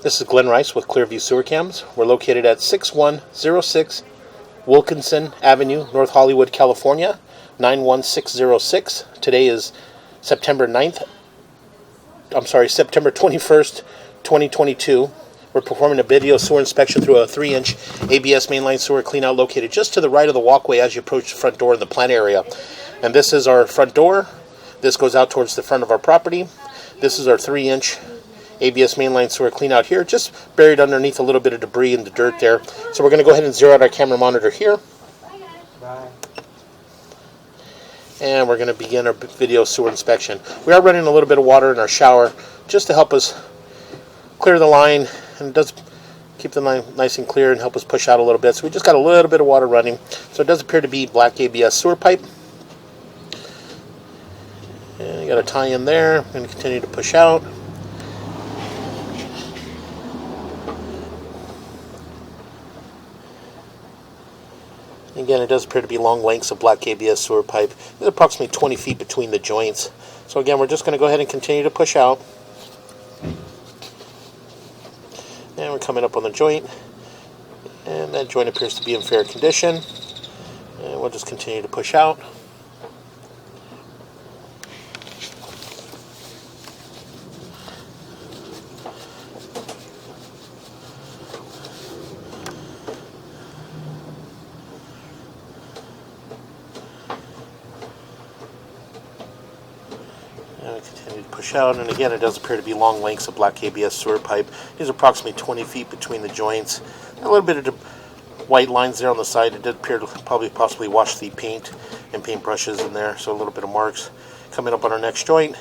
This is Glenn Rice with Clearview Sewer Cams. We're located at 6106 Wilkinson Avenue, North Hollywood, California, 91606. Today is September 21st, 2022. We're performing a video sewer inspection through a 3-inch ABS mainline sewer cleanout located just to the right of the walkway as you approach the front door in the plant area. And this is our front door. This goes out towards the front of our property. This is our 3-inch ABS mainline sewer clean out here, just buried underneath a little bit of debris in the dirt there. So we're going to go ahead and zero out our camera monitor here. And we're going to begin our video sewer inspection. We are running a little bit of water in our shower just to help us clear the line, and it does keep the line nice and clear and help us push out a little bit. So we just got a little bit of water running. So it does appear to be black ABS sewer pipe. And you got a tie in there. I'm going to continue to push out. Again, it does appear to be long lengths of black ABS sewer pipe. There's approximately 20 feet between the joints. So again, we're just going to go ahead and continue to push out. And we're coming up on the joint. And that joint appears to be in fair condition. And we'll just continue to push out. And continue to push out, and again, it does appear to be long lengths of black ABS sewer pipe. These are approximately 20 feet between the joints. A little bit of white lines there on the side. It did appear to possibly wash the paint and paint brushes in there, so a little bit of marks. Coming up on our next joint,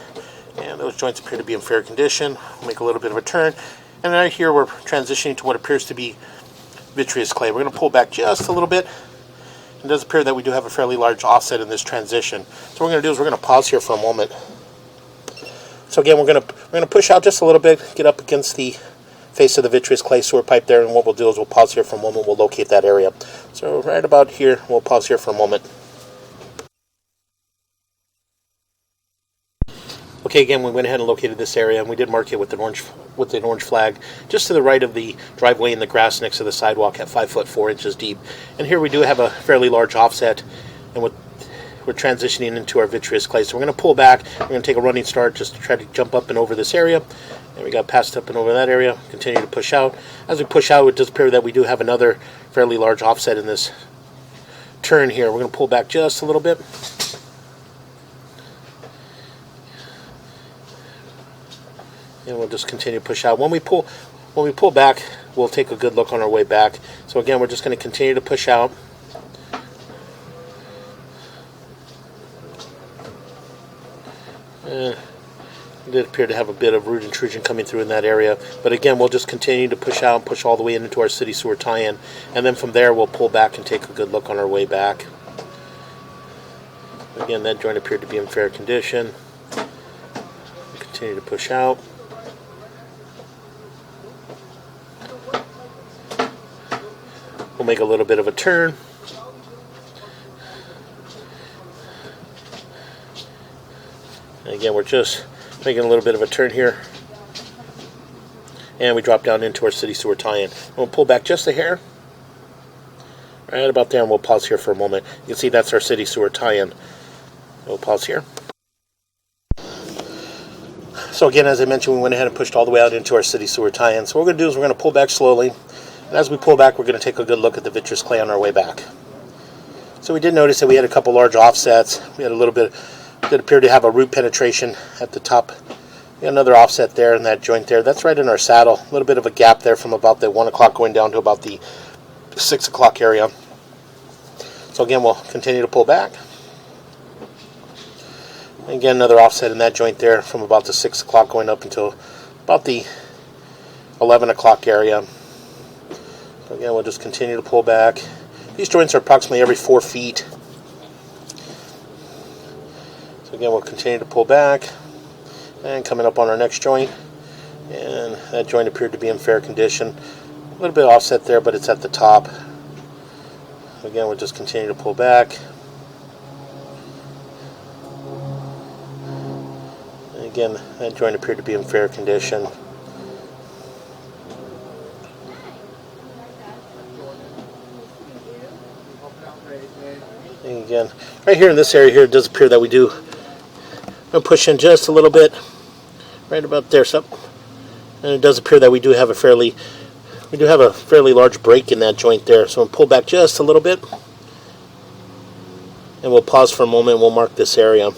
and those joints appear to be in fair condition. We'll make a little bit of a turn, and right here we're transitioning to what appears to be vitreous clay. We're going to pull back just a little bit. It does appear that we do have a fairly large offset in this transition. So what we're going to do is we're going to pause here for a moment. So again, we're going to push out just a little bit, get up against the face of the vitreous clay sewer pipe there, and what we'll do is we'll pause here for a moment. We'll locate that area. So right about here, we'll pause here for a moment. Okay, again, we went ahead and located this area, and we did mark it with an orange flag just to the right of the driveway in the grass next to the sidewalk at 5 foot 4 inches deep. And here we do have a fairly large offset, and we're transitioning into our vitreous clay. So we're going to pull back. We're going to take a running start just to try to jump up and over this area. And we got passed up and over that area. Continue to push out. As we push out, it does appear that we do have another fairly large offset in this turn here. We're going to pull back just a little bit. And we'll just continue to push out. When we pull back, we'll take a good look on our way back. So again, we're just going to continue to push out. It did appear to have a bit of root intrusion coming through in that area. But again, we'll just continue to push out and push all the way into our city sewer tie-in. And then from there, we'll pull back and take a good look on our way back. Again, that joint appeared to be in fair condition. Continue to push out. We'll make a little bit of a turn. And again, we're just making a little bit of a turn here. And we drop down into our city sewer tie-in. We'll pull back just a hair. Right about there, and we'll pause here for a moment. You can see that's our city sewer tie-in. We'll pause here. So again, as I mentioned, we went ahead and pushed all the way out into our city sewer tie-in. So what we're going to do is we're going to pull back slowly. And as we pull back, we're going to take a good look at the vitreous clay on our way back. So we did notice that we had a couple large offsets. We had a little bit that appeared to have a root penetration at the top. We got another offset there in that joint there. That's right in our saddle. A little bit of a gap there from about the 1 o'clock going down to about the 6 o'clock area. So again, we'll continue to pull back. Again, another offset in that joint there from about the 6 o'clock going up until about the 11 o'clock area. So again, we'll just continue to pull back. These joints are approximately every 4 feet. So again, we'll continue to pull back. And coming up on our next joint. And that joint appeared to be in fair condition. A little bit offset there, but it's at the top. So again, we'll just continue to pull back. And again, that joint appeared to be in fair condition. And again, right here in this area here, it does appear that we do push in just a little bit, right about there. So, and it does appear that we do have a fairly large break in that joint there. So we'll pull back just a little bit, and we'll pause for a moment. And we'll mark this area.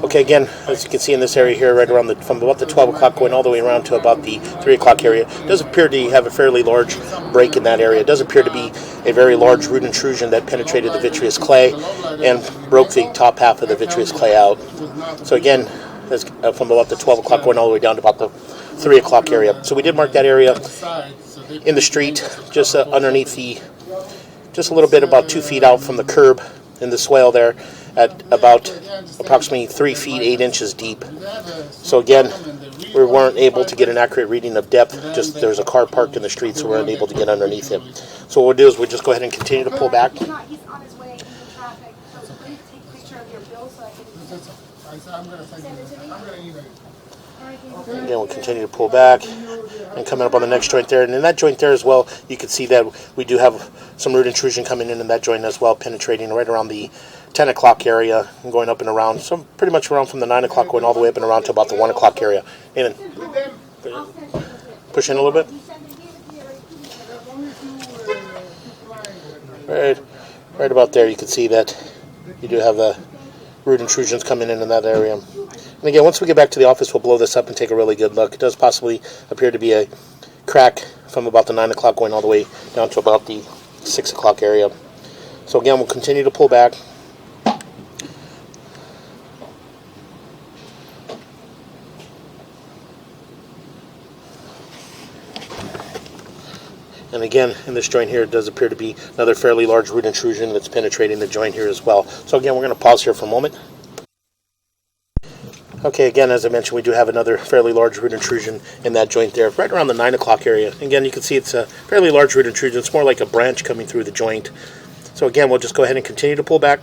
Okay, again, as you can see in this area here, right around from about the 12 o'clock going all the way around to about the 3 o'clock area, it does appear to have a fairly large break in that area. It does appear to be a very large root intrusion that penetrated the vitreous clay and broke the top half of the vitreous clay out. So again, from about the 12 o'clock going all the way down to about the 3 o'clock area. So we did mark that area in the street, just underneath just a little bit, about 2 feet out from the curb in the swale there, at about approximately 3 feet 8 inches deep. So again, we weren't able to get an accurate reading of depth. Just there's a car parked in the street, so we weren't able to get underneath him. So what we'll do is we'll just go ahead and continue to pull back. He's on his way into traffic. So please take a picture of your bill so I can send it to me. Again, we'll continue to pull back and coming up on the next joint there. And in that joint there as well, you can see that we do have some root intrusion coming in that joint as well, penetrating right around the 10 o'clock area and going up and around. So pretty much around from the 9 o'clock going all the way up and around to about the 1 o'clock area. Amen. Push in a little bit. Right about there, you can see that you do have root intrusions coming in that area. And again, once we get back to the office, we'll blow this up and take a really good look. It does possibly appear to be a crack from about the 9 o'clock going all the way down to about the 6 o'clock area. So again, we'll continue to pull back. And again, in this joint here, it does appear to be another fairly large root intrusion that's penetrating the joint here as well. So again, we're going to pause here for a moment. Okay, again, as I mentioned, we do have another fairly large root intrusion in that joint there, right around the 9 o'clock area. Again, you can see it's a fairly large root intrusion. It's more like a branch coming through the joint. So again, we'll just go ahead and continue to pull back.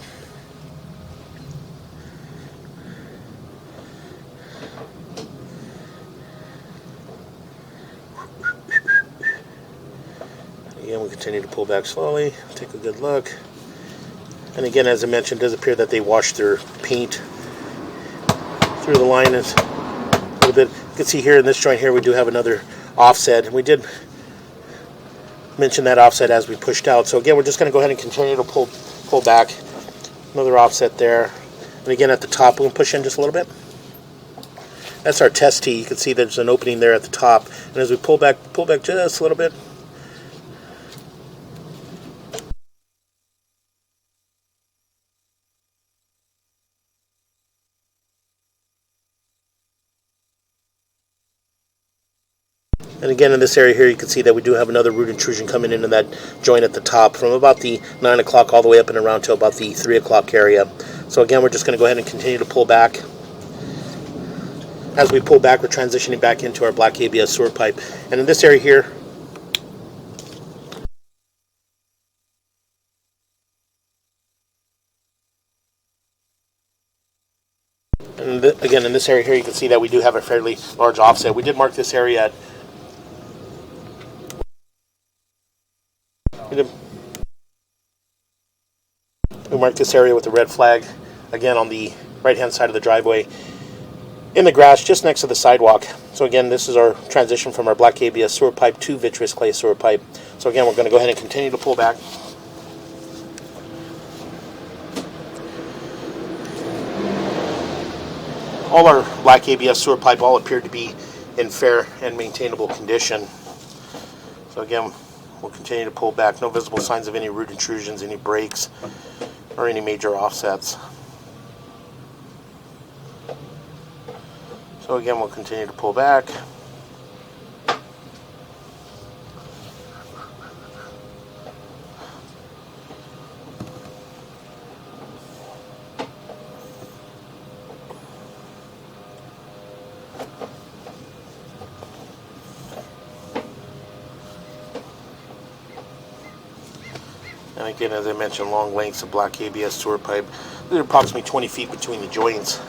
Again, we'll continue to pull back slowly, take a good look. And again, as I mentioned, it does appear that they washed their paint through the line a little bit. You can see here in this joint here we do have another offset, and we did mention that offset as we pushed out. So again, we're just going to go ahead and continue to pull back. Another offset there, and again at the top we'll push in just a little bit. That's our test tee. You can see there's an opening there at the top, and as we pull back just a little bit. And again, in this area here, you can see that we do have another root intrusion coming into that joint at the top from about the 9 o'clock all the way up and around to about the 3 o'clock area. So again, we're just going to go ahead and continue to pull back. As we pull back, we're transitioning back into our black ABS sewer pipe. And in this area here, and again, in this area here, you can see that we do have a fairly large offset. We did mark this area at We marked this area with a red flag, again on the right-hand side of the driveway, in the grass just next to the sidewalk. So again, this is our transition from our black ABS sewer pipe to vitreous clay sewer pipe. So again, we're going to go ahead and continue to pull back. All our black ABS sewer pipe all appeared to be in fair and maintainable condition. So again, we'll continue to pull back. No visible signs of any root intrusions, any breaks, or any major offsets. So again, we'll continue to pull back. And again, as I mentioned, long lengths of black ABS sewer pipe. There's approximately 20 feet between the joints.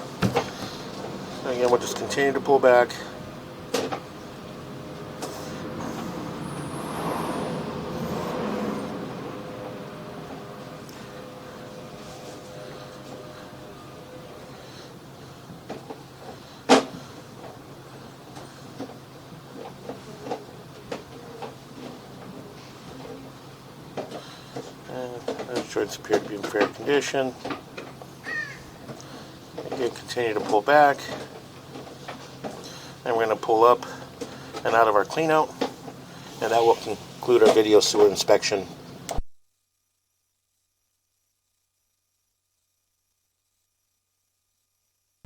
So again, we'll just continue to pull back. Those joints appear to be in fair condition. Again, continue to pull back. And we're going to pull up and out of our cleanout. And that will conclude our video sewer inspection.